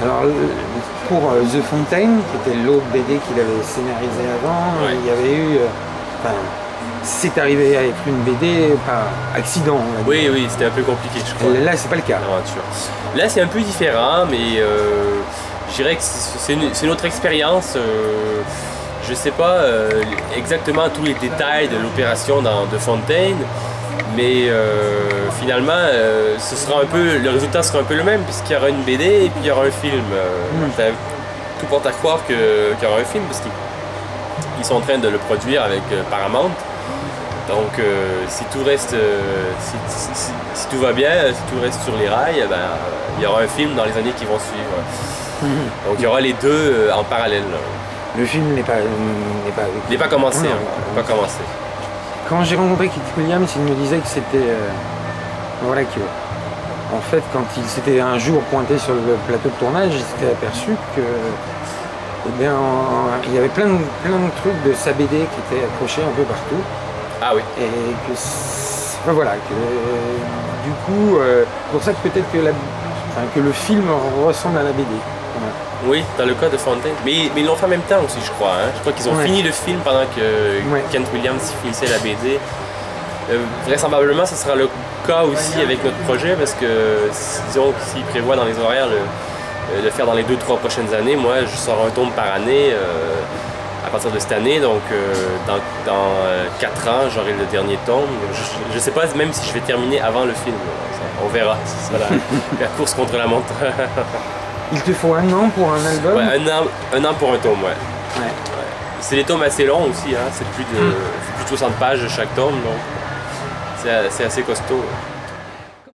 Alors, pour The Fountain, qui était l'autre BD qu'il avait scénarisé avant, il y avait eu... enfin, c'est arrivé à être une BD par accident, on va dire. Oui, oui, c'était un peu compliqué, je crois. Là, c'est pas le cas. Là, c'est un peu différent, mais je dirais que c'est une autre expérience. Je sais pas exactement tous les détails de l'opération dans The Fountain, mais finalement, ce sera un peu, le résultat sera un peu le même, puisqu'il y aura une BD et puis il y aura un film. Tout porte à croire qu'il y aura un film, parce qu'ils sont en train de le produire avec Paramount. Donc, si tout reste, si tout va bien, si tout reste sur les rails, ben, il y aura un film dans les années qui vont suivre. Donc, il y aura les deux en parallèle. Le film n'est pas commencé. Pas commencé. Quand j'ai rencontré Kitty Williams, il me disait que c'était... voilà que... En fait, quand il s'était un jour pointé sur le plateau de tournage, il s'était aperçu que... Eh bien, il y avait plein de trucs de sa BD qui étaient accrochés un peu partout. Ah oui. Et que... Enfin, voilà, que... Du coup, pour ça que peut-être que le film ressemble à la BD. Voilà. Oui, dans le cas de Fountain. Mais ils l'ont fait en même temps aussi, je crois. Hein. Je crois qu'ils ont fini le film pendant que Kent Williams finissait la BD. Vraisemblablement, ce sera le cas aussi avec notre projet, parce que, disons, s'ils prévoient dans les horaires le faire dans les 2-3 prochaines années, moi, je sors un tome par année à partir de cette année. Donc, dans 4 ans, j'aurai le dernier tome. Je ne sais pas même si je vais terminer avant le film. On verra. Ce sera la course contre la montre. Il te faut 1 an pour un album? Ouais, un an pour un tome, ouais. C'est des tomes assez longs aussi, hein. C'est plus de 60 pages chaque tome, donc c'est assez costaud.